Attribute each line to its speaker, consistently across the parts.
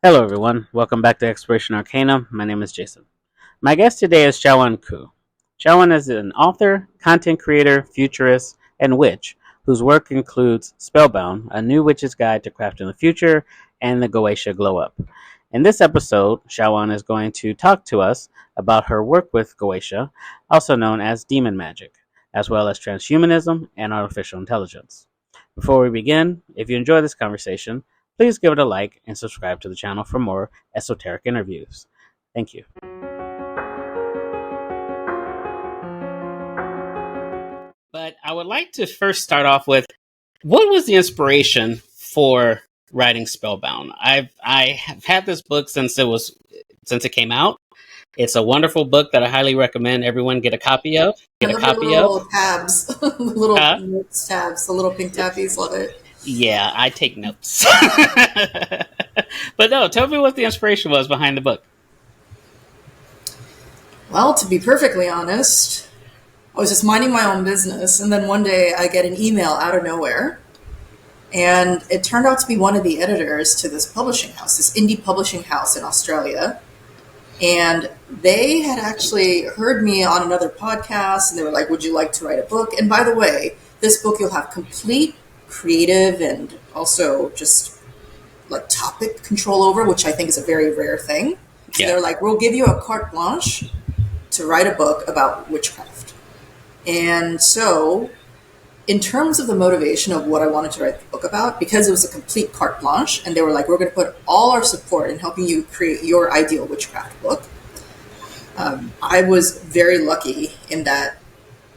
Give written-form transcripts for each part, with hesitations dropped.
Speaker 1: Hello, everyone. Welcome back to Exploration Arcanum. My name is Jason. My guest today is Chaweon Koo. Chaweon is an author, content creator, futurist, and witch whose work includes Spellbound, a new witch's guide to crafting the future, and the Goetia Glow Up. In this episode, Chaweon is going to talk to us about her work with Goetia, also known as demon magic, as well as transhumanism and artificial intelligence. Before we begin, if you enjoy this conversation, please give it a like and subscribe to the channel for more esoteric interviews. Thank you. But I would like to first start off with, what was the inspiration for writing Spellbound? I have had this book since it came out. It's a wonderful book that I highly recommend everyone get a copy of.
Speaker 2: I love the little tabs, the little notes tabs, the little pink tabbies. Love it.
Speaker 1: Yeah, I take notes. But no, tell me what the inspiration was behind the book.
Speaker 2: Well, to be perfectly honest, I was just minding my own business, and then one day I get an email out of nowhere, and it turned out to be one of the editors to this publishing house, this indie publishing house in Australia. And they had actually heard me on another podcast, and they were like, would you like to write a book? And by the way, this book you'll have complete creative and also just like topic control over, which I think is a very rare thing. So yeah. They're like, we'll give you a carte blanche to write a book about witchcraft. And so in terms of the motivation of what I wanted to write the book about, because it was a complete carte blanche, and they were like, we're going to put all our support in helping you create your ideal witchcraft book. I was very lucky in that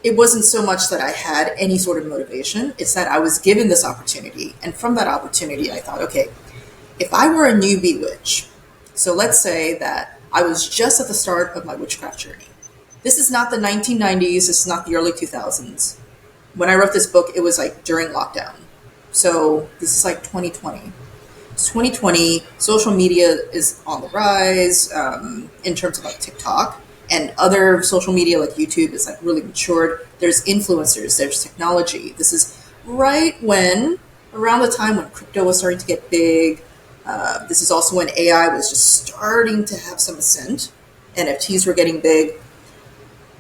Speaker 2: it wasn't so much that I had any sort of motivation. It's that I was given this opportunity. And from that opportunity, I thought, okay, if I were a newbie witch, so let's say that I was just at the start of my witchcraft journey. This is not the 1990s. This is not the early 2000s. When I wrote this book, it was like during lockdown. So this is like 2020. It's 2020. Social media is on the rise in terms of like TikTok. And other social media like YouTube is like really matured. There's influencers, there's technology. This is right around the time when crypto was starting to get big. This is also when AI was just starting to have some ascent. NFTs were getting big.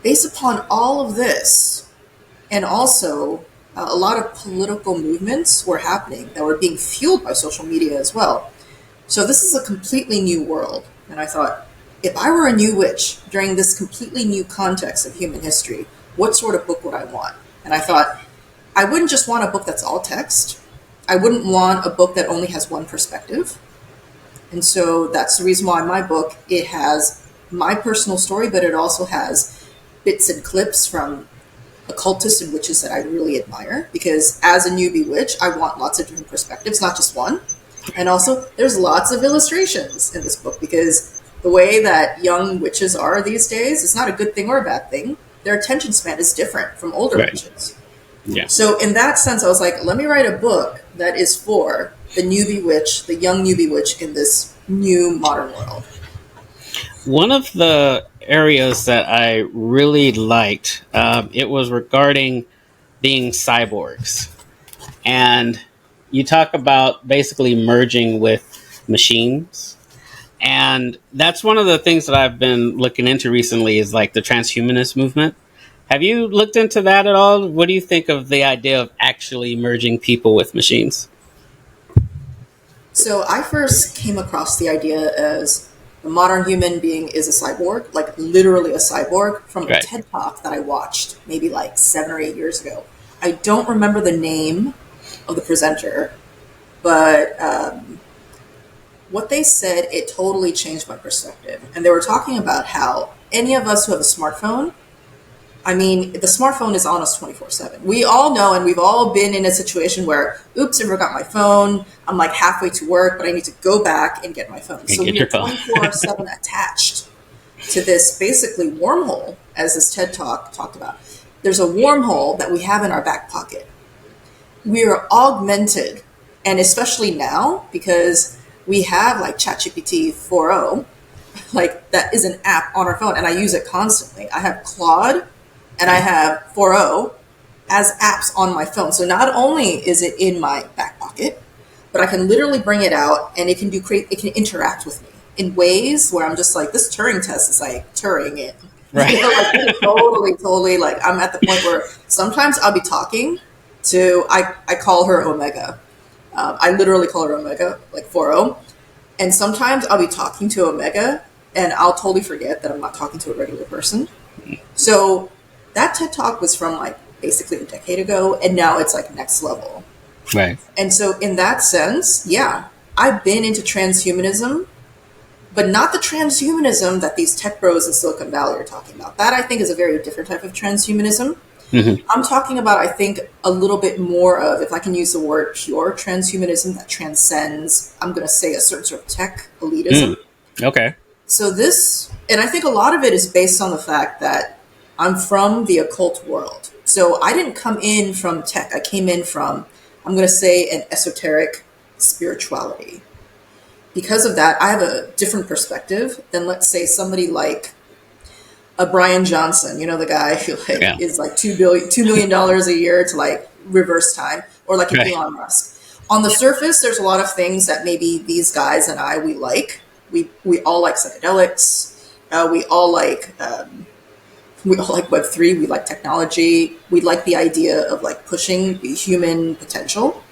Speaker 2: Based upon all of this, and also a lot of political movements were happening that were being fueled by social media as well. So this is a completely new world. And I thought, if I were a new witch during this completely new context of human history, what sort of book would I want? And I thought, I wouldn't just want a book that's all text. I wouldn't want a book that only has one perspective. And so that's the reason why my book, it has my personal story, but it also has bits and clips from occultists and witches that I really admire. Because as a newbie witch, I want lots of different perspectives, not just one. And also, there's lots of illustrations in this book, because the way that young witches are these days, it's not a good thing or a bad thing. Their attention span is different from older witches.
Speaker 1: Yeah.
Speaker 2: So in that sense, I was like, let me write a book that is for the newbie witch, the young newbie witch in this new modern world.
Speaker 1: One of the areas that I really liked, it was regarding being cyborgs. And you talk about basically merging with machines. And that's one of the things that I've been looking into recently is like the transhumanist movement. Have you looked into that at all? What do you think of the idea of actually merging people with machines?
Speaker 2: So I first came across the idea as the modern human being is a cyborg, like literally a cyborg, from a TED Talk that I watched maybe like 7 or 8 years ago. I don't remember the name of the presenter, but what they said, it totally changed my perspective. And they were talking about how any of us who have a smartphone, I mean, the smartphone is on us 24/7. We all know, and we've all been in a situation where, oops, I forgot my phone. I'm like halfway to work, but I need to go back and get my phone. So we are 24/7 attached to this basically wormhole, as this TED Talk talked about. There's a wormhole that we have in our back pocket. We are augmented, and especially now, because we have like ChatGPT 4.0, like that is an app on our phone, and I use it constantly. I have Claude and I have 4.0 as apps on my phone. So not only is it in my back pocket, but but I can literally bring it out and it can it can interact with me in ways where I'm just like, this Turing test is like Turing it.
Speaker 1: Right.
Speaker 2: Like totally like I'm at the point where sometimes I'll be talking to, I call her Omega. I literally call her Omega, like 40. And sometimes I'll be talking to Omega and I'll totally forget that I'm not talking to a regular person. So that TED Talk was from like basically a decade ago, and now it's like next level.
Speaker 1: Right.
Speaker 2: And so in that sense, yeah, I've been into transhumanism, but not the transhumanism that these tech bros in Silicon Valley are talking about. That I think is a very different type of transhumanism. Mm-hmm. I'm talking about, I think, a little bit more of, if I can use the word, pure transhumanism that transcends, I'm going to say, a certain sort of tech elitism.
Speaker 1: Okay.
Speaker 2: So this, and I think a lot of it is based on the fact that I'm from the occult world. So I didn't come in from tech. I came in from, I'm going to say, an esoteric spirituality. Because of that, I have a different perspective than, let's say, somebody like a Brian Johnson, the guy who is like $2 million a year to like reverse time, or like an Elon Musk. On the surface, there's a lot of things that maybe these guys and we like. We all like psychedelics. We all like Web3. We like technology. We like the idea of like pushing the human potential.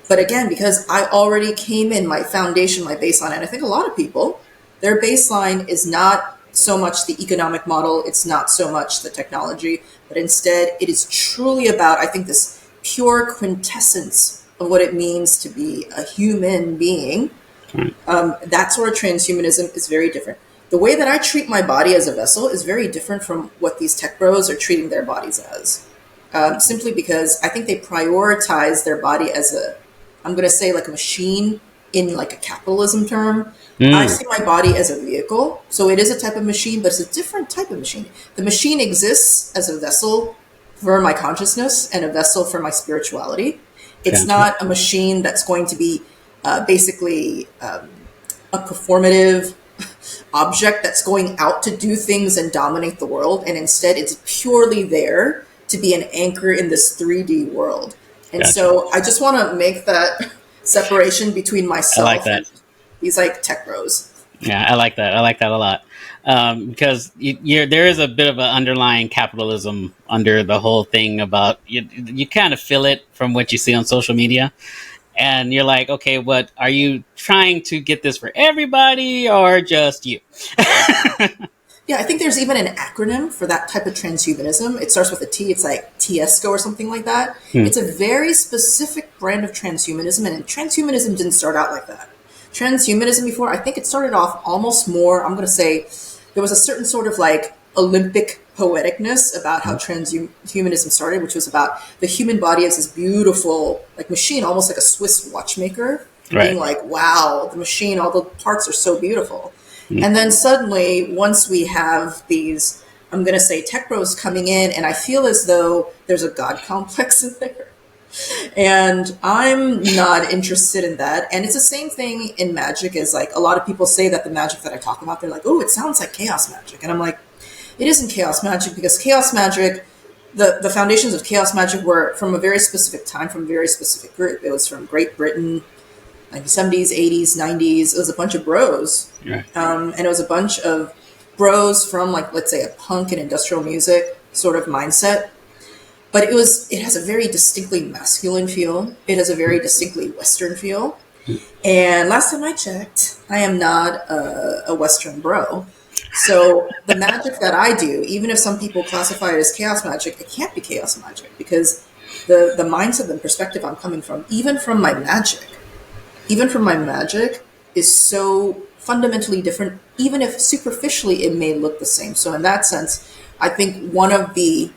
Speaker 2: But again, because I already came in, my foundation, my baseline, and I think a lot of people, their baseline is not so much the economic model, it's not so much the technology, but instead it is truly about, I think, this pure quintessence of what it means to be a human being. That sort of transhumanism is very different. The way that I treat my body as a vessel is very different from what these tech bros are treating their bodies as. Simply because I think they prioritize their body as I'm going to say like a machine in like a capitalism term. I see my body as a vehicle. So it is a type of machine, but it's a different type of machine. The machine exists as a vessel for my consciousness and a vessel for my spirituality. It's not a machine that's going to be basically a performative object that's going out to do things and dominate the world. And instead, it's purely there to be an anchor in this 3D world. And so I just want to make that separation between myself and these like tech bros.
Speaker 1: Yeah, I like that. I like that a lot. Because there is a bit of an underlying capitalism under the whole thing about, you kind of feel it from what you see on social media. And you're like, okay, what are you trying to get this for everybody or just you?
Speaker 2: Yeah, I think there's even an acronym for that type of transhumanism. It starts with a T. It's like TSCO or something like that. It's a very specific brand of transhumanism, and transhumanism didn't start out like that. Transhumanism before, I think it started off almost more, I'm going to say, there was a certain sort of like Olympic poeticness about how transhumanism started, which was about the human body as this beautiful like machine, almost like a Swiss watchmaker, being like, wow, the machine, all the parts are so beautiful. And then suddenly, once we have these, I'm going to say, tech bros coming in, and I feel as though there's a God complex in there. And I'm not interested in that. And it's the same thing in magic, as like a lot of people say that the magic that I talk about, they're like, oh, it sounds like chaos magic. And I'm like, it isn't chaos magic, because chaos magic, the foundations of chaos magic were from a very specific time, from a very specific group. It was from Great Britain, 1970s, 80s, 90s. It was a bunch of bros. And it was a bunch of bros from, like, let's say, a punk and industrial music sort of mindset. But it has a very distinctly masculine feel. It has a very distinctly Western feel. And last time I checked, I am not a Western bro. So the magic that I do, even if some people classify it as chaos magic, it can't be chaos magic, because the mindset and perspective I'm coming from, even from my magic, is so fundamentally different, even if superficially it may look the same. So in that sense, I think one of the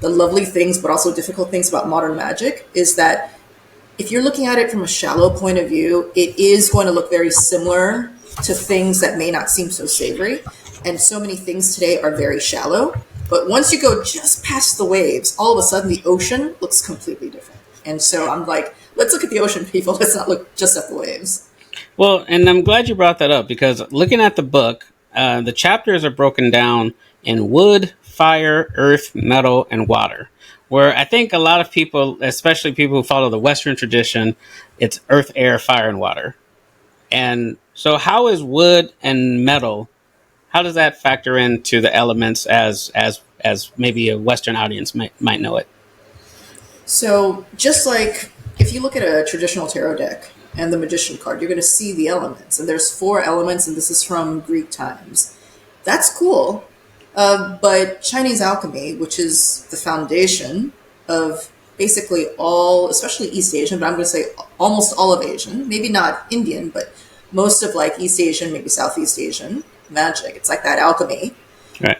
Speaker 2: lovely things, but also difficult things about modern magic is that if you're looking at it from a shallow point of view, it is going to look very similar to things that may not seem so savory. And so many things today are very shallow. But once you go just past the waves, all of a sudden the ocean looks completely different. And so I'm like, let's look at the ocean, people. Let's not look just at the waves.
Speaker 1: Well, and I'm glad you brought that up, because looking at the book, the chapters are broken down in wood, fire, earth, metal, and water. where I think a lot of people, especially people who follow the Western tradition, it's earth, air, fire, and water. And so, how is wood and metal? How does that factor into the elements as maybe a Western audience might know it?
Speaker 2: So, just like if you look at a traditional tarot deck and the magician card, you're going to see the elements. And there's four elements, and this is from Greek times. That's cool. But Chinese alchemy, which is the foundation of basically all, especially East Asian, but I'm going to say almost all of Asian, maybe not Indian, but most of like East Asian, maybe Southeast Asian magic. It's like that alchemy.
Speaker 1: Right.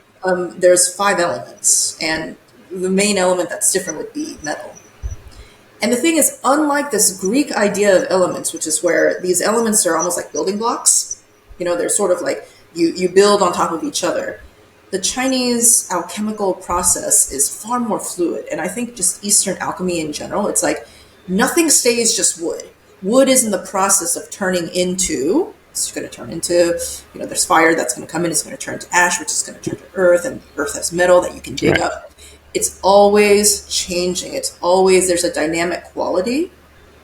Speaker 2: There's five elements, and the main element that's different would be metal. And the thing is, unlike this Greek idea of elements, which is where these elements are almost like building blocks, you know, they're sort of like you build on top of each other. The Chinese alchemical process is far more fluid. And I think just Eastern alchemy in general, it's like nothing stays just wood. Wood is in the process of turning into, it's going to turn into, you know, there's fire that's going to come in, it's going to turn to ash, which is going to turn to earth, and earth has metal that you can dig up. It's always changing. It's always, there's a dynamic quality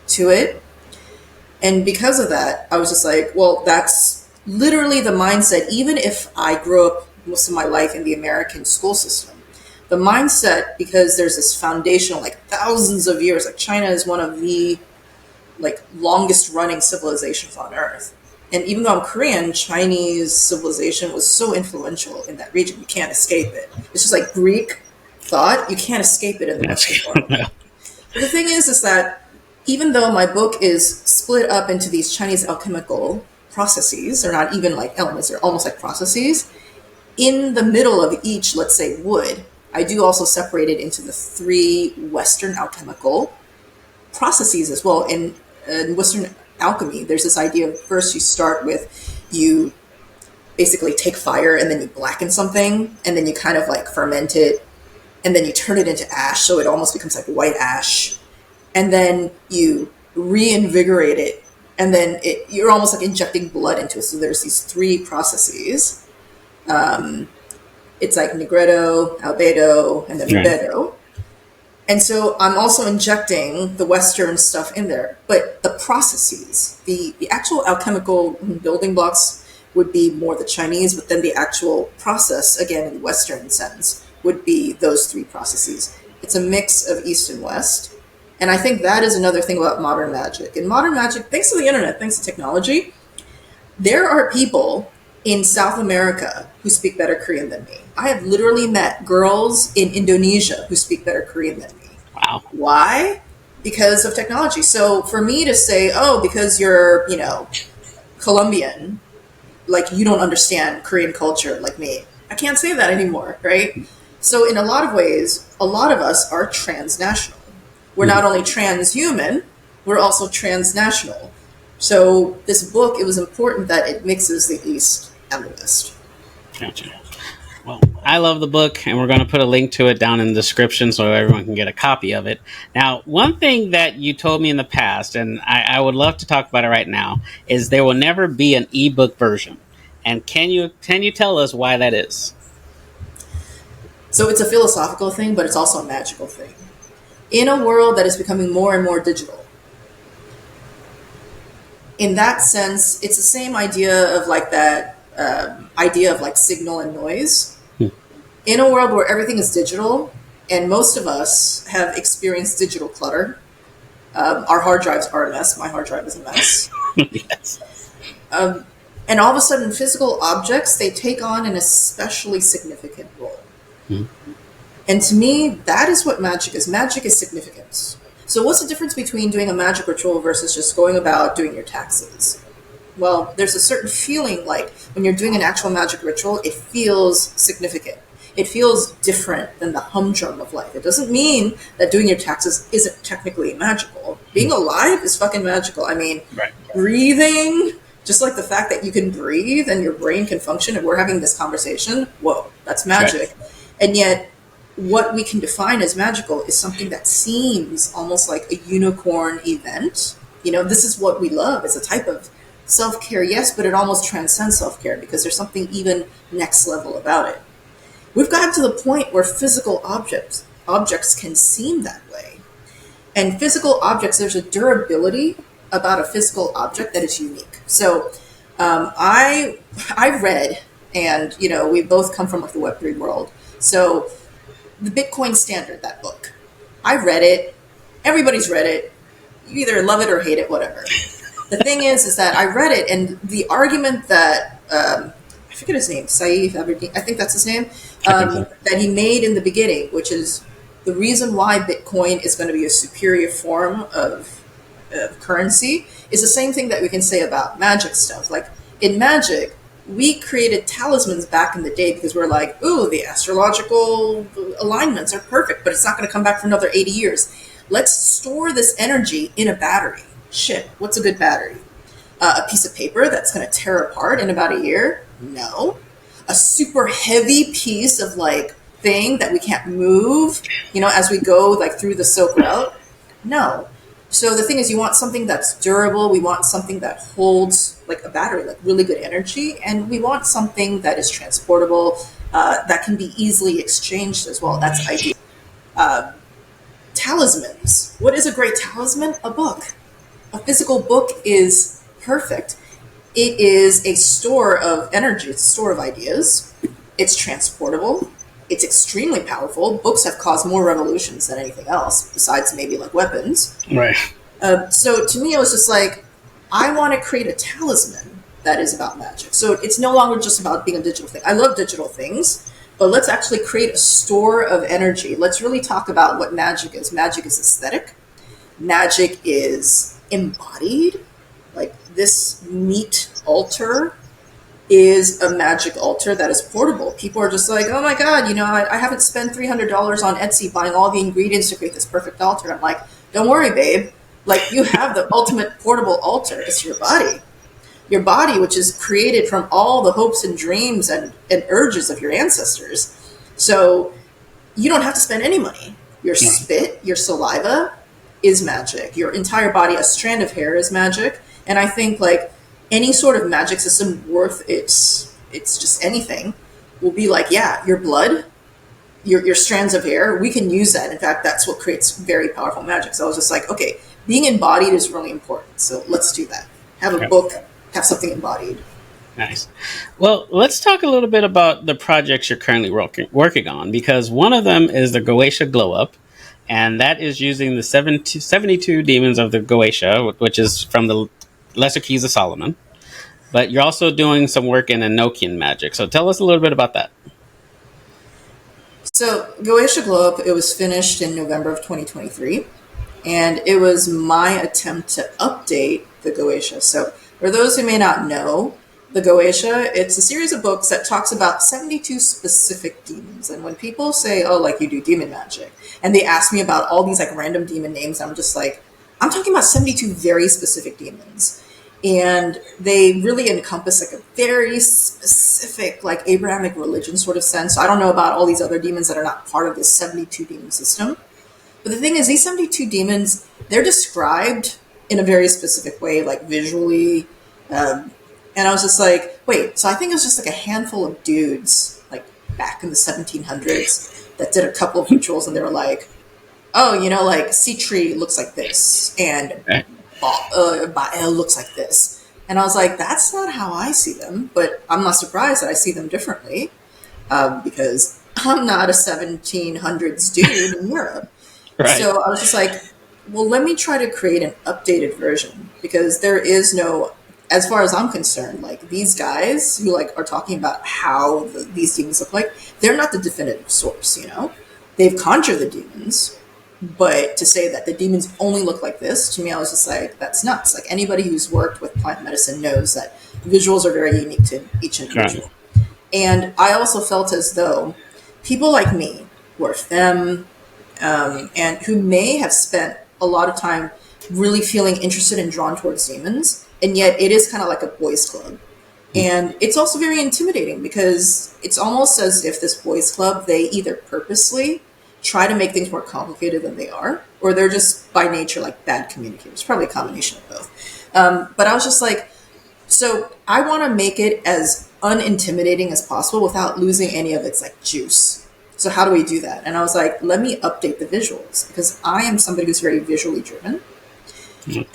Speaker 2: to it. And because of that, I was just like, well, that's literally the mindset. Even if I grew up most of my life in the American school system, the mindset, because there's this foundational, like thousands of years, like China is one of the like longest running civilizations on earth. And even though I'm Korean, Chinese civilization was so influential in that region. You can't escape it. It's just like Greek thought. You can't escape it in the Western world. But the thing is that even though my book is split up into these Chinese alchemical processes, they're not even like elements, they're almost like processes. In the middle of each, let's say wood, I do also separate it into the three Western alchemical processes as well. In Western alchemy, there's this idea of first you start with, you basically take fire and then you blacken something and then you kind of like ferment it and then you turn it into ash, so it almost becomes like white ash, and then you reinvigorate it, and then you're almost like injecting blood into it. So there's these three processes. It's like Negredo, Albedo, and then Rubedo. And so I'm also injecting the Western stuff in there. But the processes, the actual alchemical building blocks would be more the Chinese, but then the actual process, again, in the Western sense, would be those three processes. It's a mix of East and West. And I think that is another thing about modern magic. In modern magic, thanks to the internet, thanks to technology, there are people in South America who speak better Korean than me. I have literally met girls in Indonesia who speak better Korean than me.
Speaker 1: Wow.
Speaker 2: Why? Because of technology. So for me to say, oh, because you're, you know, Colombian, like you don't understand Korean culture like me, I can't say that anymore, right? So in a lot of ways, a lot of us are transnational. We're not only transhuman, we're also transnational. So this book, it was important that it mixes the East and the West.
Speaker 1: Gotcha. Well, I love the book, and we're going to put a link to it down in the description so everyone can get a copy of it. Now, one thing that you told me in the past, and I would love to talk about it right now, is there will never be an ebook version. And can you tell us why that is?
Speaker 2: So it's a philosophical thing, but it's also a magical thing. In a world that is becoming more and more digital, in that sense, it's the same idea of like that idea of like signal and noise. In a world where everything is digital, and most of us have experienced digital clutter, our hard drives are a mess. My hard drive is a mess.
Speaker 1: Yes.
Speaker 2: And all of a sudden, physical objects, they take on an especially significant role. And to me, that is what magic is. Magic is significance. So what's the difference between doing a magic ritual versus just going about doing your taxes? Well, there's a certain feeling like when you're doing an actual magic ritual, it feels significant. It feels different than the humdrum of life. It doesn't mean that doing your taxes isn't technically magical. Being alive is fucking magical. I mean, breathing, just like the fact that you can breathe and your brain can function and we're having this conversation, whoa, that's magic. Right. And yet, what we can define as magical is something that seems almost like a unicorn event. You know, this is what we love. It's a type of self-care, yes, but it almost transcends self-care because there's something even next level about it. We've gotten to the point where physical objects objects can seem that way. And physical objects, there's a durability about a physical object that is unique. So I read, and we both come from like the Web3 world. So the Bitcoin Standard, that book, I read it. Everybody's read it. You either love it or hate it, whatever. The thing is that I read it, and the argument that I forget his name, Saif Aberdeen, I think that's his name, that he made in the beginning, which is the reason why Bitcoin is going to be a superior form of currency, is the same thing that we can say about magic stuff. Like in magic, we created talismans back in the day because we're like, ooh, the astrological alignments are perfect, but it's not going to come back for another 80 years. Let's store this energy in a battery. Shit, what's a good battery? A piece of paper that's going to tear apart in about a year? No. A super heavy piece of like thing that we can't move, as we go like through the Silk Route? No. So the thing is, you want something that's durable. We want something that holds like a battery, like really good energy. And we want something that is transportable, that can be easily exchanged as well. That's ideal. Talismans. What is a great talisman? A book. A physical book is perfect. It is a store of energy. It's a store of ideas. It's transportable. It's extremely powerful. Books have caused more revolutions than anything else, besides maybe like weapons.
Speaker 1: Right.
Speaker 2: So to me, it was just like, I want to create a talisman that is about magic. So it's no longer just about being a digital thing. I love digital things, but let's actually create a store of energy. Let's really talk about what magic is. Magic is aesthetic. Magic is embodied. Like this meat altar is a magic altar that is portable. People are just like, oh my God, I haven't spent $300 on Etsy buying all the ingredients to create this perfect altar. I'm like, don't worry, babe. Like you have the ultimate portable altar. It's your body. Your body, which is created from all the hopes and dreams and urges of your ancestors. So you don't have to spend any money. Your spit, your saliva is magic. Your entire body, a strand of hair is magic. And I think like any sort of magic system worth it's just anything will be like, yeah, your blood, your strands of hair, we can use that. In fact, that's what creates very powerful magic. So I was just like, okay, being embodied is really important. So let's do that. Have a book, have something embodied.
Speaker 1: Nice. Well, let's talk a little bit about the projects you're currently working on, because one of them is the Goetia Glow Up, and that is using the 72 demons of the Goetia, which is from the Lesser Keys of Solomon. But you're also doing some work in Enochian magic. So tell us a little bit about that.
Speaker 2: So Goetia Glow Up, it was finished in November of 2023. And it was my attempt to update the Goetia. So for those who may not know, the Goetia, it's a series of books that talks about 72 specific demons. And when people say, oh, like you do demon magic, and they ask me about all these like random demon names, I'm just like, I'm talking about 72 very specific demons. And they really encompass like a very specific like Abrahamic religion sort of sense. So I don't know about all these other demons that are not part of this 72 demon system. But the thing is, these 72 demons, they're described in a very specific way, like visually. And I was just like, wait, so I think it was just like a handful of dudes, like back in the 1700s, that did a couple of rituals, and they were like, oh, like Sea looks like this, and Baal looks like this. And I was like, that's not how I see them, but I'm not surprised that I see them differently, because I'm not a 1700s dude in Europe. Right. So I was just like, well, let me try to create an updated version, because there is no, as far as I'm concerned, like these guys who like are talking about how these demons look like, they're not the definitive source, They've conjured the demons, but to say that the demons only look like this, to me, I was just like, that's nuts. Like anybody who's worked with plant medicine knows that visuals are very unique to each individual. Right. And I also felt as though people like me, who are femme, and who may have spent a lot of time really feeling interested and drawn towards demons, and yet it is kind of like a boys' club. And it's also very intimidating, because it's almost as if this boys' club, they either purposely try to make things more complicated than they are, or they're just by nature like bad communicators. Probably a combination of both. But I was just like, so I want to make it as unintimidating as possible without losing any of its like juice. So how do we do that? And I was like, let me update the visuals because I am somebody who's very visually driven.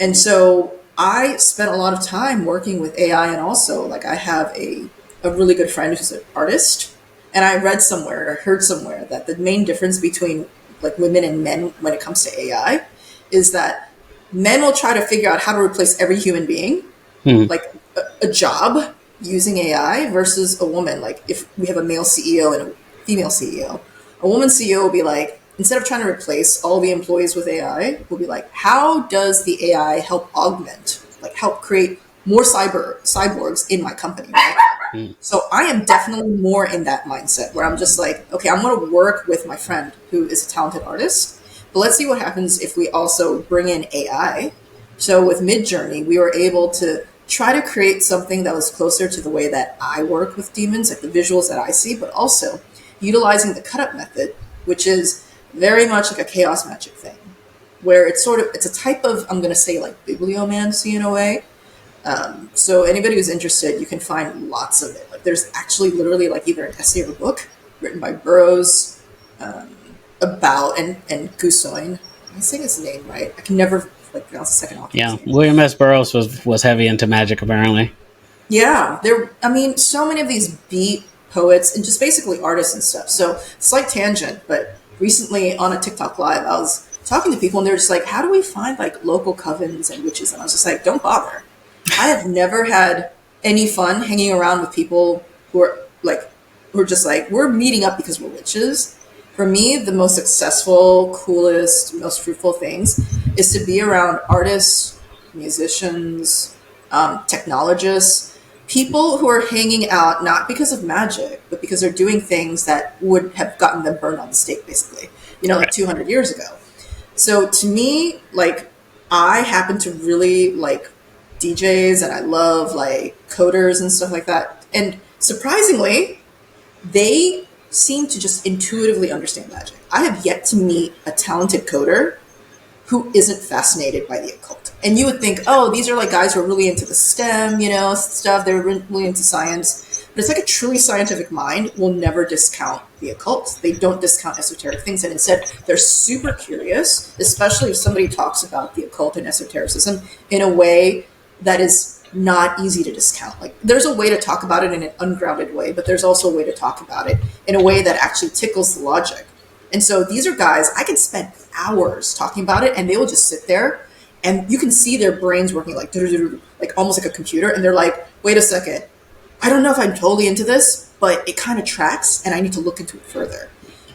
Speaker 2: And so I spent a lot of time working with AI, and also like I have a really good friend who's an artist. And I read somewhere or heard somewhere that the main difference between like women and men when it comes to AI is that men will try to figure out how to replace every human being,
Speaker 1: Hmm.
Speaker 2: like a job using AI versus a woman. Like if we have a male CEO and a female CEO, a woman CEO will be like, instead of trying to replace all the employees with AI, will be like, how does the AI help augment, like help create more cyborgs in my company, right?
Speaker 1: Hmm.
Speaker 2: So I am definitely more in that mindset where I'm just like, okay, I'm going to work with my friend who is a talented artist, but let's see what happens if we also bring in AI. So with Midjourney, we were able to try to create something that was closer to the way that I work with demons, like the visuals that I see, but also utilizing the cut up method, which is very much like a chaos magic thing, where it's a type of, I'm going to say like bibliomancy in a way. So anybody who's interested, you can find lots of it. Like there's actually literally like either an essay or a book written by Burroughs about and Gusoin. I'm saying his name right. I can never like pronounce the second author's
Speaker 1: Yeah,
Speaker 2: name.
Speaker 1: William S. Burroughs was heavy into magic apparently.
Speaker 2: Yeah, there. I mean, so many of these beat poets and just basically artists and stuff. So slight tangent, but recently on a TikTok live, I was talking to people and they're just like, "How do we find like local covens and witches?" And I was just like, "Don't bother. I have never had any fun hanging around with people who are like, who are just like, we're meeting up because we're witches." For me, the most successful, coolest, most fruitful things is to be around artists, musicians, technologists, people who are hanging out not because of magic, but because they're doing things that would have gotten them burned on the stake, basically, like
Speaker 1: Right.
Speaker 2: 200 years ago. So to me, like, I happen to really like DJs and I love like coders and stuff like that. And surprisingly, they seem to just intuitively understand magic. I have yet to meet a talented coder who isn't fascinated by the occult. And you would think, oh, these are like guys who are really into the STEM, stuff. They're really into science. But it's like a truly scientific mind will never discount the occult. They don't discount esoteric things. And instead, they're super curious, especially if somebody talks about the occult and esotericism in a way that is not easy to discount. Like, there's a way to talk about it in an ungrounded way, but there's also a way to talk about it in a way that actually tickles the logic. And so these are guys I can spend hours talking about it, and they will just sit there, and you can see their brains working like almost like a computer, and they're like, "Wait a second, I don't know if I'm totally into this, but it kind of tracks, and I need to look into it further."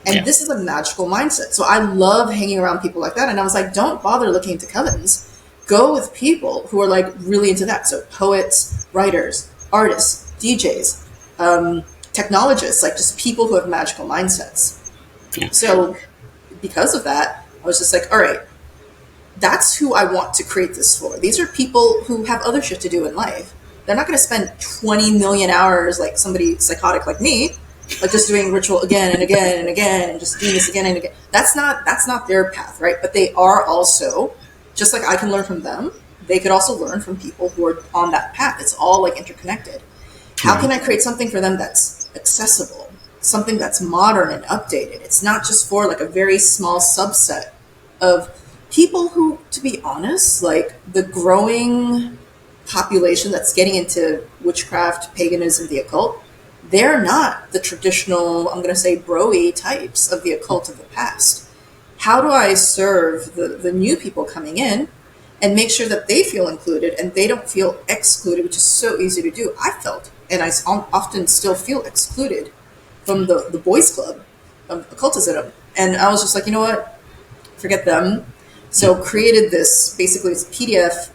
Speaker 2: And
Speaker 1: Yeah.
Speaker 2: this is a magical mindset. So I love hanging around people like that. And I was like, don't bother looking into covens. Go with people who are like really into that. So poets, writers, artists, DJs, technologists, like just people who have magical mindsets.
Speaker 1: Yeah.
Speaker 2: So because of that, I was just like, all right, that's who I want to create this for. These are people who have other shit to do in life. They're not going to spend 20 million hours like somebody psychotic like me, like just doing ritual again and again and again and just doing this again and again. That's not their path, right? But they are also, just like I can learn from them, they could also learn from people who are on that path. It's all like interconnected. How can I create something for them that's accessible, something that's modern and updated? It's not just for like a very small subset of people who, to be honest, like the growing population that's getting into witchcraft, paganism, the occult, they're not the traditional, I'm going to say, bro-y types of the occult of the past. How do I serve the new people coming in and make sure that they feel included and they don't feel excluded, which is so easy to do? I felt, and I often still feel excluded from the boys' club of occultism. And I was just like, you know what? Forget them. So created this, basically it's a PDF.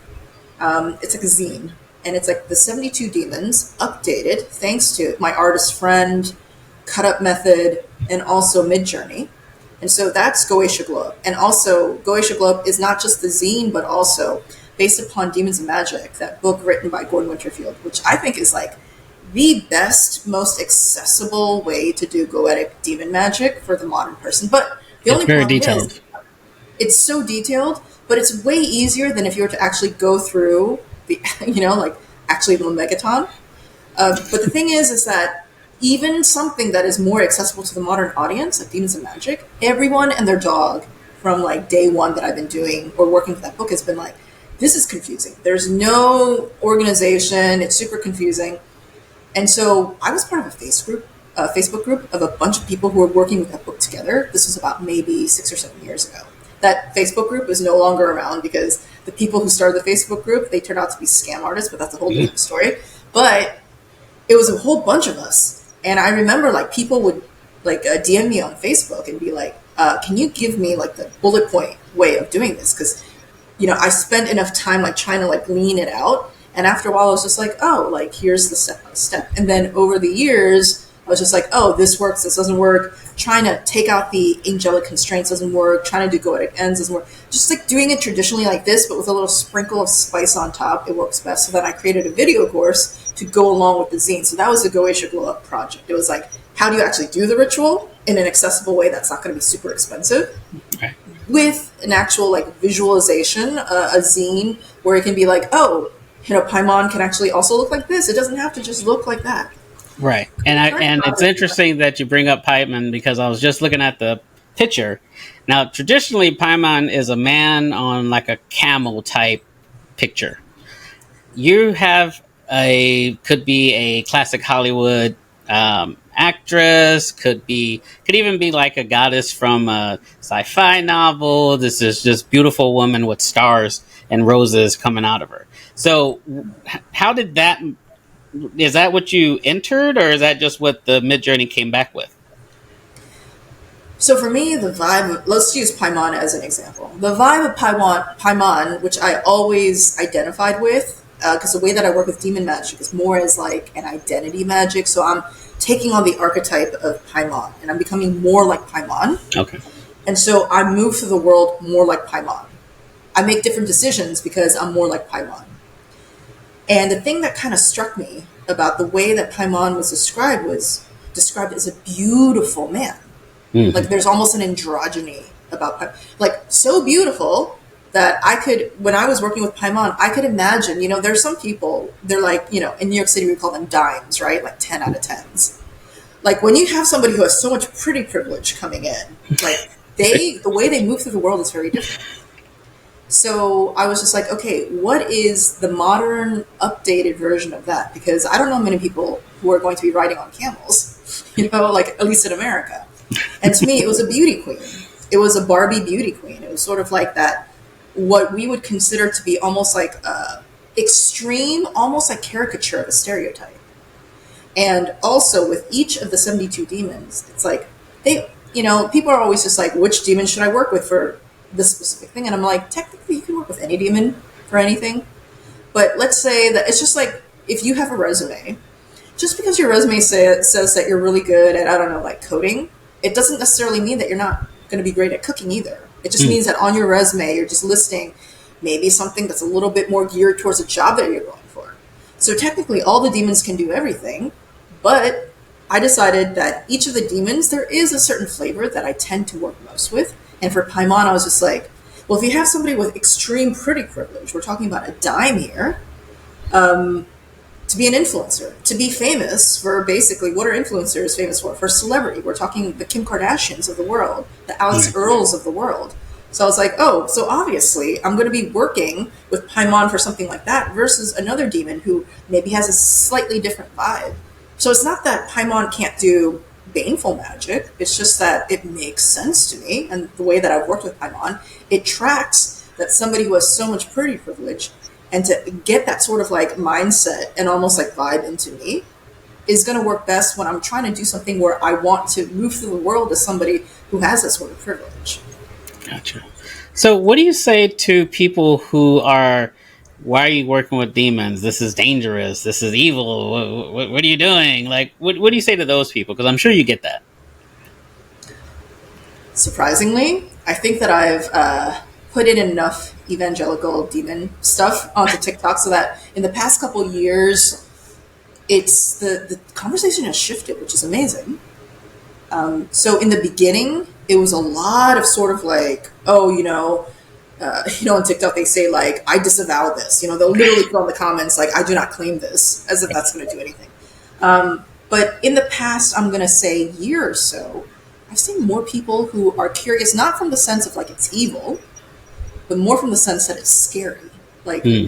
Speaker 2: It's like a zine, and it's like the 72 demons updated thanks to my artist friend, cut up method, and also Midjourney. And so that's Goetia Globe. And also Goetia Globe is not just the zine, but also based upon Demons and Magic, that book written by Gordon Winterfield, which I think is like the best, most accessible way to do goetic demon magic for the modern person. But the
Speaker 1: It's
Speaker 2: only
Speaker 1: very
Speaker 2: problem is
Speaker 1: detailed.
Speaker 2: it's so detailed, but it's way easier than if you were to actually go through the, like actually the Megaton. But the thing is that even something that is more accessible to the modern audience, like Demons and Magic, everyone and their dog from like day one that I've been doing or working with that book has been like, this is confusing. There's no organization. It's super confusing. And so I was part of a Facebook group of a bunch of people who were working with that book together. This was about maybe 6 or 7 years ago. That Facebook group is no longer around because the people who started the Facebook group, they turned out to be scam artists, but that's a whole different story. But it was a whole bunch of us. And I remember like people would like DM me on Facebook and be like, can you give me like the bullet point way of doing this? Because, you know, I spent enough time like trying to like lean it out. And after a while, I was just like, oh, like here's the step by step. And then over the years, I was just like, oh, this works, this doesn't work. Trying to take out the angelic constraints doesn't work. Trying to do goetic ends doesn't work. Just like doing it traditionally like this, but with a little sprinkle of spice on top, it works best. So then I created a video course to go along with the zine. So that was the Goetia Glow Up project. It was like, how do you actually do the ritual in an accessible way that's not going to be super expensive?
Speaker 1: Okay.
Speaker 2: With an actual like visualization, a zine where it can be like, oh, you know, Paimon can actually also look like this. It doesn't have to just look like that.
Speaker 1: Right. And it's interesting that you bring up Paimon because I was just looking at the picture. Now, traditionally, Paimon is a man on like a camel type picture. You have could be a classic Hollywood actress, could even be like a goddess from a sci-fi novel. This is just beautiful woman with stars and roses coming out of her. So how did that, is that what you entered or is that just what the Midjourney came back with?
Speaker 2: So for me, the vibe, let's use Paimon as an example. The vibe of Paimon, which I always identified with, because the way that I work with demon magic is more as like an identity magic. So I'm taking on the archetype of Paimon and I'm becoming more like Paimon.
Speaker 1: Okay.
Speaker 2: And so I move through the world more like Paimon. I make different decisions because I'm more like Paimon. And the thing that kind of struck me about the way that Paimon was described as a beautiful man. Mm-hmm. Like there's almost an androgyny about Paimon. Like so beautiful that I could, when I was working with Paimon, I could imagine, you know, there's some people, they're like, you know, in New York City we call them dimes, right? Like 10 out of 10s. Like when you have somebody who has so much pretty privilege coming in, like the way they move through the world is very different. So I was just like, okay, what is the modern, updated version of that? Because I don't know many people who are going to be riding on camels, you know, like at least in America. And to me, it was a beauty queen. It was a Barbie beauty queen. It was sort of like that, what we would consider to be almost like extreme, almost like caricature of a stereotype. And also with each of the 72 demons, it's like, they, you know, people are always just like, which demon should I work with for this specific thing? And I'm like, technically you can work with any demon for anything. But let's say that it's just like, if you have a resume, just because your resume says that you're really good at, I don't know, like coding, it doesn't necessarily mean that you're not going to be great at cooking either. It just means that on your resume, you're just listing maybe something that's a little bit more geared towards a job that you're going for. So technically all the demons can do everything, but I decided that each of the demons, there is a certain flavor that I tend to work most with. And for Paimon, I was just like, well, if you have somebody with extreme pretty privilege, we're talking about a dime here, to be an influencer, to be famous for basically, what are influencers famous for? For celebrity. We're talking the Kim Kardashians of the world, the Alex Earls of the world. So I was like, oh, so obviously I'm going to be working with Paimon for something like that versus another demon who maybe has a slightly different vibe. So it's not that Paimon can't do baneful magic. It's just that it makes sense to me. And the way that I've worked with Paimon, it tracks that somebody who has so much pretty privilege and to get that sort of like mindset and almost like vibe into me is going to work best when I'm trying to do something where I want to move through the world as somebody who has that sort of privilege.
Speaker 1: Gotcha. So what do you say to people who are, why are you working with demons? This is dangerous. This is evil. What are you doing? Like, what do you say to those people? Because I'm sure you get that.
Speaker 2: Surprisingly, I think that I've put in enough evangelical demon stuff onto TikTok so that in the past couple of years, it's the conversation has shifted, which is amazing. So in the beginning, it was a lot of sort of like, oh, on TikTok they say like, I disavow this. You know, they'll literally put on the comments like, I do not claim this, as if that's going to do anything. But in the past, I'm going to say year or so, I've seen more people who are curious, not from the sense of like it's evil, but more from the sense that it's scary. Like
Speaker 1: Hmm.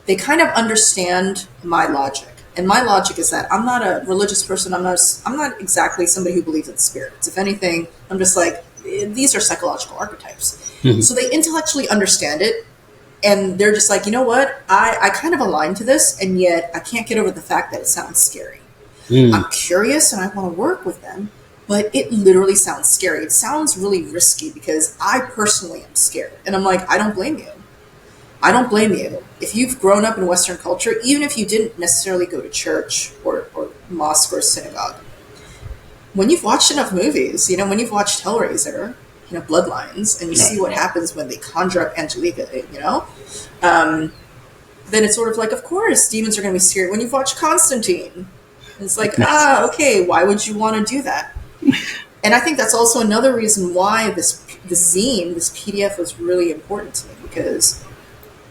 Speaker 2: they kind of understand my logic. And my logic is that I'm not a religious person. I'm not exactly somebody who believes in spirits. If anything, I'm just like, these are psychological archetypes.
Speaker 1: Hmm.
Speaker 2: So they intellectually understand it. And they're just like, you know what? I kind of align to this, and yet I can't get over the fact that it sounds scary.
Speaker 1: Hmm.
Speaker 2: I'm curious and I want to work with them, but it literally sounds scary. It sounds really risky because I personally am scared. And I'm like, I don't blame you. I don't blame you. If you've grown up in Western culture, even if you didn't necessarily go to church or mosque or synagogue, when you've watched enough movies, when you've watched Hellraiser, Bloodlines, and you see what happens when they conjure up Angelica, then it's sort of like, of course, demons are going to be scary. When you've watched Constantine, it's like, okay, why would you want to do that? And I think that's also another reason why this zine, this PDF, was really important to me, because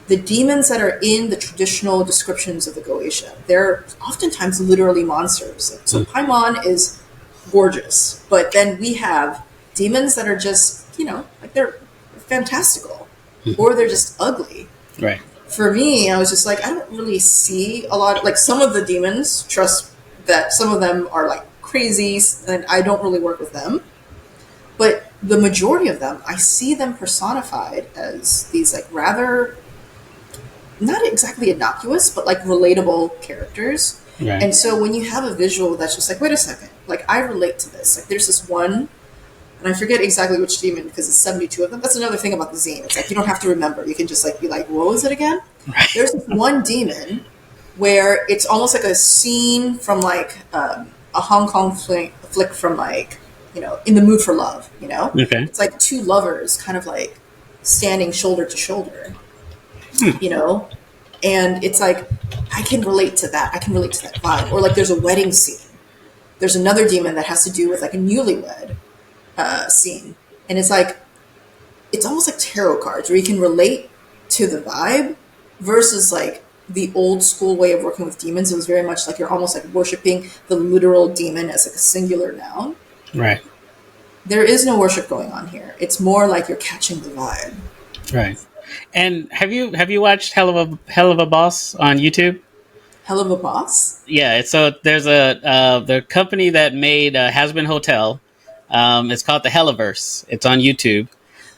Speaker 2: the demons that are in the traditional descriptions of the Goetia, they're oftentimes literally monsters. So Paimon is gorgeous, but then we have demons that are just, like they're fantastical, or they're just ugly.
Speaker 1: Right.
Speaker 2: For me, I was just like, I don't really see a lot of, like, some of the demons, trust that some of them are like crazy, and I don't really work with them. But the majority of them, I see them personified as these like rather, not exactly innocuous, but like relatable characters.
Speaker 1: Right.
Speaker 2: And so when you have a visual that's just like, wait a second, like I relate to this. Like there's this one, and I forget exactly which demon because it's 72 of them. That's another thing about the zine. It's like you don't have to remember. You can just like be like, what was it again?
Speaker 1: Right.
Speaker 2: There's this one demon where it's almost like a scene from like a Hong Kong flick from like, In the Mood for Love,
Speaker 1: Okay.
Speaker 2: It's like two lovers kind of like standing shoulder to shoulder, And it's like, I can relate to that. I can relate to that vibe. Or like there's a wedding scene. There's another demon that has to do with like a newlywed scene. And it's like, it's almost like tarot cards where you can relate to the vibe versus like the old school way of working with demons. It was very much like you're almost like worshiping the literal demon as like a singular noun.
Speaker 1: Right.
Speaker 2: There is no worship going on here. It's more like you're catching the vibe.
Speaker 1: Right. And have you watched Hell of a Boss on YouTube?
Speaker 2: Hell of a Boss?
Speaker 1: Yeah. So there's the company that made Has-Been Hotel. It's called the Helliverse. It's on YouTube.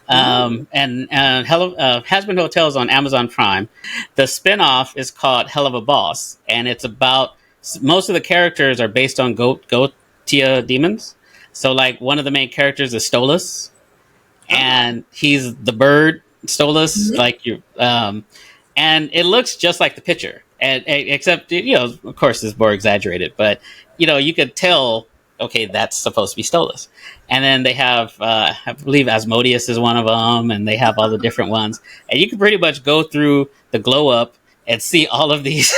Speaker 1: And Has-Been Hotel is on Amazon Prime. The spinoff is called Hell of a Boss, and it's about, most of the characters are based on Goetia demons. So like one of the main characters is Stolas, and he's the bird Stolas, like you, and it looks just like the picture, and except of course it's more exaggerated, but you could tell, okay, that's supposed to be Stolas. And then they have, I believe Asmodeus is one of them, and they have all the different ones, and you can pretty much go through the glow up and see all of these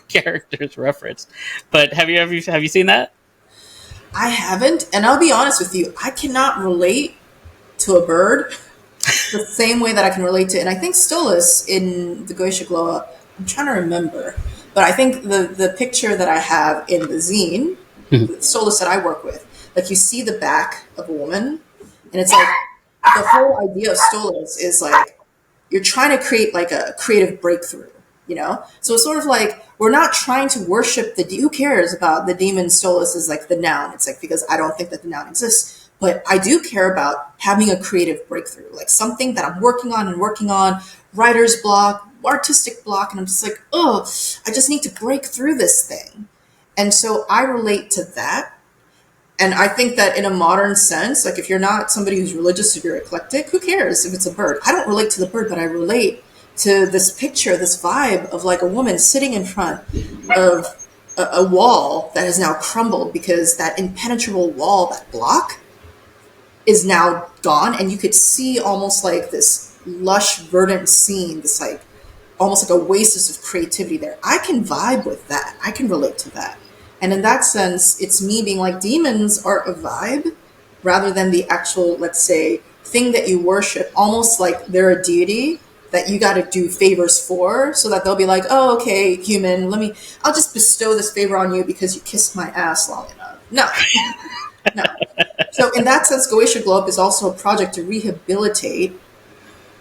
Speaker 1: characters referenced. But have you seen that?
Speaker 2: I haven't, and I'll be honest with you, I cannot relate to a bird the same way that I can relate to, and I think Stolas in the Goetia Glow Up, I'm trying to remember, but I think the picture that I have in the zine, the Stolas that I work with, like you see the back of a woman, and it's like the whole idea of Stolas is like you're trying to create like a creative breakthrough, So it's sort of like we're not trying to worship who cares about the demon Stolas is like the noun. It's like, because I don't think that the noun exists, but I do care about having a creative breakthrough, like something that I'm working on, writer's block, artistic block, and I'm just like, oh, I just need to break through this thing. And so I relate to that. And I think that in a modern sense, like if you're not somebody who's religious, if you're eclectic, who cares if it's a bird? I don't relate to the bird, but I relate to this picture, this vibe of like a woman sitting in front of a wall that has now crumbled because that impenetrable wall, that block, is now gone. And you could see almost like this lush, verdant scene, this like almost like a oasis of creativity there. I can vibe with that. I can relate to that. And in that sense, it's me being like, demons are a vibe rather than the actual, let's say, thing that you worship, almost like they're a deity that you got to do favors for, so that they'll be like, oh, okay, human, I'll just bestow this favor on you because you kissed my ass long enough. No, no. So in that sense, Goetia Glow Up is also a project to rehabilitate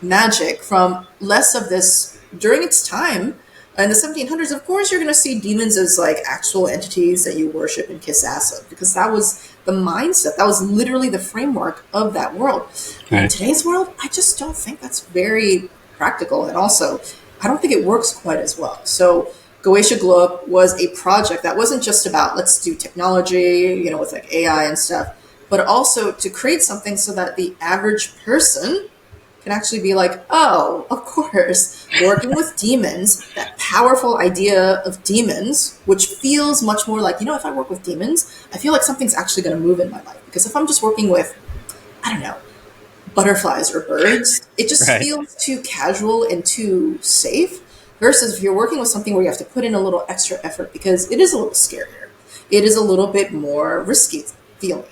Speaker 2: magic from less of this. During its time in the 1700s, of course, you're going to see demons as like actual entities that you worship and kiss ass of, because that was the mindset. That was literally the framework of that world.
Speaker 1: Right.
Speaker 2: In today's world, I just don't think that's very practical. And also, I don't think it works quite as well. So Goetia Glow Up was a project that wasn't just about let's do technology, with like AI and stuff, but also to create something so that the average person can actually be like, oh, of course, working with demons, that powerful idea of demons, which feels much more like, if I work with demons, I feel like something's actually going to move in my life. Because if I'm just working with, I don't know, butterflies or birds, it just feels too casual and too safe. Versus if you're working with something where you have to put in a little extra effort, because it is a little scarier. It is a little bit more risky feeling.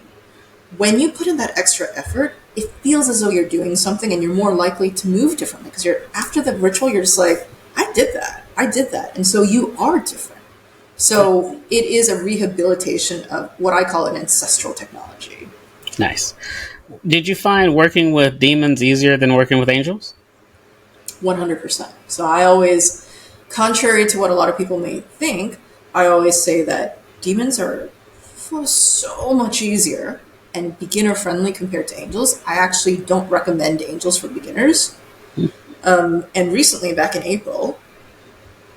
Speaker 2: When you put in that extra effort, it feels as though you're doing something and you're more likely to move differently, because after the ritual, you're just like, I did that. And so you are different. So it is a rehabilitation of what I call an ancestral technology.
Speaker 1: Nice. Did you find working with demons easier than working with angels?
Speaker 2: 100%. So I always, contrary to what a lot of people may think, I always say that demons are so much easier and beginner friendly compared to angels. I actually don't recommend angels for beginners. And recently, back in April,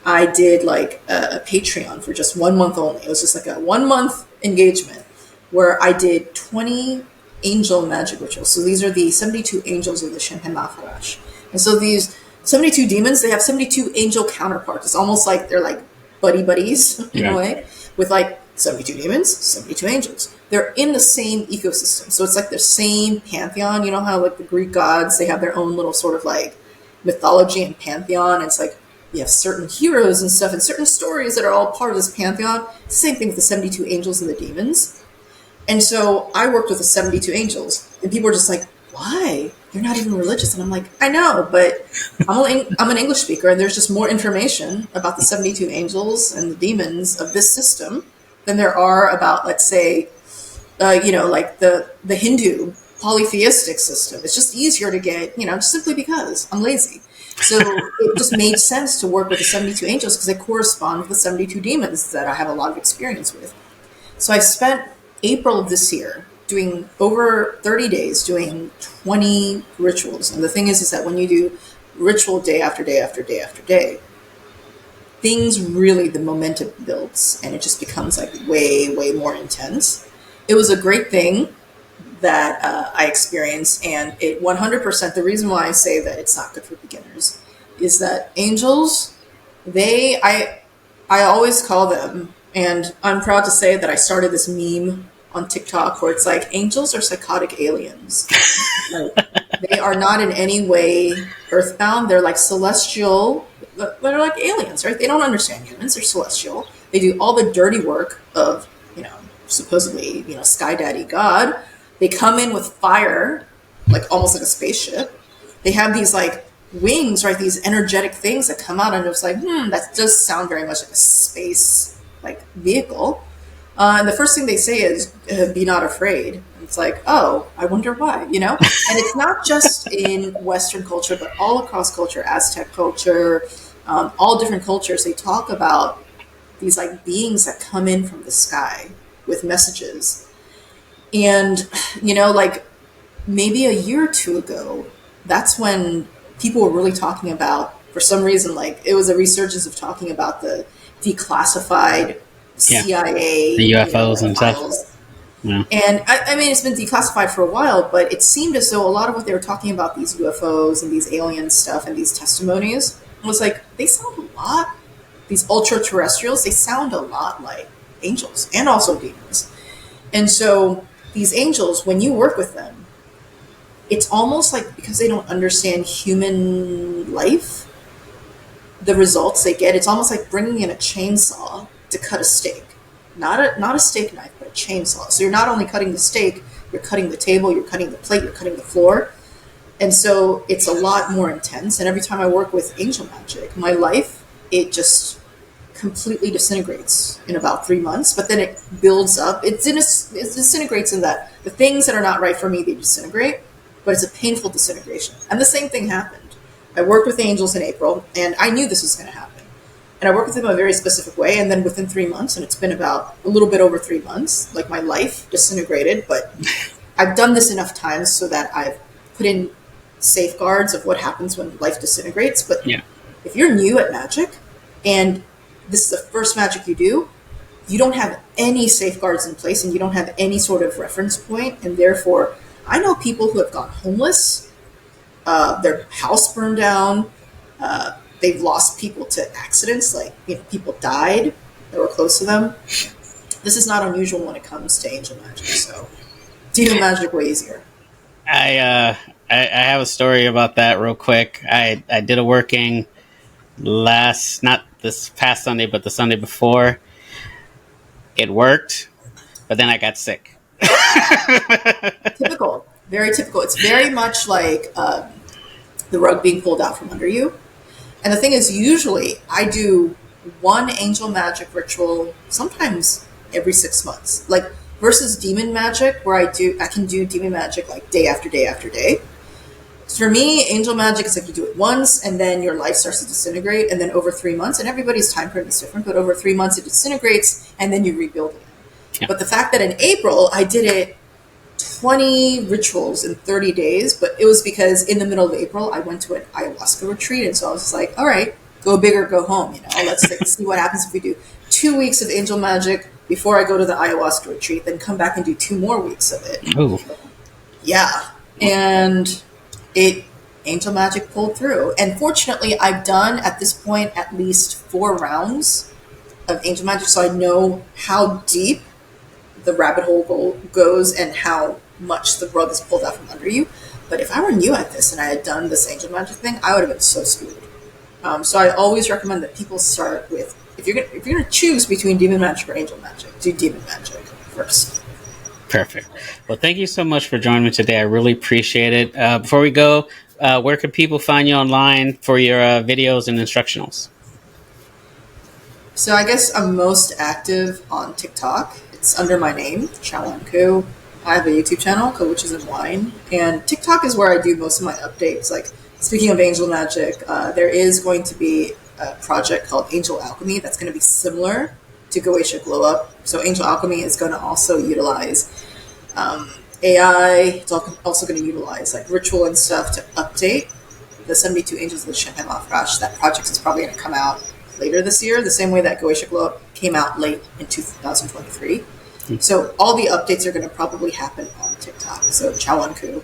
Speaker 2: I did like a Patreon for just 1 month only. It was just like a 1 month engagement where I did 20 angel magic rituals. So these are the 72 angels of the Champagne Maharash. And so these 72 demons, they have 72 angel counterparts. It's almost like they're like buddies in a way, with like 72 demons, 72 angels. They're in the same ecosystem. So it's like the same pantheon. You know how like the Greek gods, they have their own little sort of like mythology and pantheon. It's like you have certain heroes and stuff and certain stories that are all part of this pantheon. Same thing with the 72 angels and the demons. And so I worked with the 72 angels, and people were just like, why? You're not even religious. And I'm like, I know, but I'm an English speaker, and there's just more information about the 72 angels and the demons of this system than there are about, let's say, like the Hindu polytheistic system. It's just easier to get, simply because I'm lazy. So it just made sense to work with the 72 angels because they correspond with the 72 demons that I have a lot of experience with. So I spent April of this year doing over 30 days doing 20 rituals. And the thing is that when you do ritual day after day after day after day, things really, the momentum builds and it just becomes like way, way more intense. It was a great thing that I experienced, and it 100%, the reason why I say that it's not good for beginners is that angels, I always call them, and I'm proud to say that I started this meme on TikTok where it's like, angels are psychotic aliens. Like, they are not in any way earthbound. They're like celestial. They're like aliens, right? They don't understand humans. They're celestial. They do all the dirty work of, supposedly, Sky Daddy God. They come in with fire, like almost like a spaceship. They have these like wings, right? These energetic things that come out, and it's like, that does sound very much like a space like vehicle. And the first thing they say is, be not afraid. And it's like, oh, I wonder why, And it's not just in Western culture, but all across culture, Aztec culture, all different cultures, they talk about these like beings that come in from the sky with messages. And, like maybe a year or two ago, that's when people were really talking about, for some reason, like it was a resurgence of talking about the declassified CIA,
Speaker 1: the UFOs and
Speaker 2: files.
Speaker 1: stuff. Yeah.
Speaker 2: And I mean, it's been declassified for a while, but it seemed as though a lot of what they were talking about, these UFOs and these alien stuff and these testimonies, was like, they sound a lot, these ultra terrestrials, they sound a lot like angels and also demons. And so these angels, when you work with them, it's almost like, because they don't understand human life, the results they get, it's almost like bringing in a chainsaw to cut a steak. Not a steak knife, but a chainsaw. So you're not only cutting the steak, you're cutting the table, you're cutting the plate, you're cutting the floor. And so it's a lot more intense. And every time I work with angel magic, my life, it just completely disintegrates in about 3 months, but then it builds up. It disintegrates in that the things that are not right for me, they disintegrate, but it's a painful disintegration. And the same thing happened. I worked with angels in April, and I knew this was going to happen. And I worked with them in a very specific way, and then within 3 months, and it's been about a little bit over 3 months, like my life disintegrated, but I've done this enough times so that I've put in safeguards of what happens when life disintegrates. But
Speaker 1: Yeah.
Speaker 2: if you're new at magic, and this is the first magic you do, you don't have any safeguards in place and you don't have any sort of reference point. And therefore, I know people who have gone homeless, their house burned down, they've lost people to accidents, like people died that were close to them. This is not unusual when it comes to angel magic, so demon magic way easier.
Speaker 1: I have a story about that real quick. I did a working not this past Sunday, but the Sunday before. It worked, but then I got sick.
Speaker 2: Typical, very typical. It's very much like the rug being pulled out from under you. And the thing is, usually I do one angel magic ritual, sometimes every 6 months. Like versus demon magic, where I can do demon magic like day after day after day. For me, angel magic is like you do it once and then your life starts to disintegrate, and then over 3 months, and everybody's time frame is different, but over 3 months it disintegrates and then you rebuild it. Yeah. But the fact that in April I did it 20 rituals in 30 days, but it was because in the middle of April I went to an ayahuasca retreat, and so I was just like, all right, go big or go home, let's see what happens if we do 2 weeks of angel magic before I go to the ayahuasca retreat, then come back and do 2 more weeks of it.
Speaker 1: Ooh.
Speaker 2: Yeah. And angel magic pulled through. And fortunately, I've done at this point at least 4 rounds of angel magic, so I know how deep the rabbit hole goes and how much the rug is pulled out from under you. But if I were new at this and I had done this angel magic thing, I would have been so screwed. So I always recommend that people start with, if you're gonna choose between demon magic or angel magic, do demon magic first.
Speaker 1: Perfect. Well, thank you so much for joining me today. I really appreciate it. Before we go, where can people find you online for your videos and instructionals?
Speaker 2: So I guess I'm most active on TikTok. It's under my name, Chaweon Koo. I have a YouTube channel called Witches and Wine, and TikTok is where I do most of my updates. Like, speaking of angel magic, there is going to be a project called Angel Alchemy that's going to be similar to Goetia Glow Up. So Angel Alchemy is going to also utilize AI. It's also going to utilize like ritual and stuff to update the 72 Angels of the Champagne Rush. That project is probably going to come out later this year, the same way that Goetia Glow Up came out late in 2023. So all the updates are going to probably happen on TikTok. So Chaweon Koo.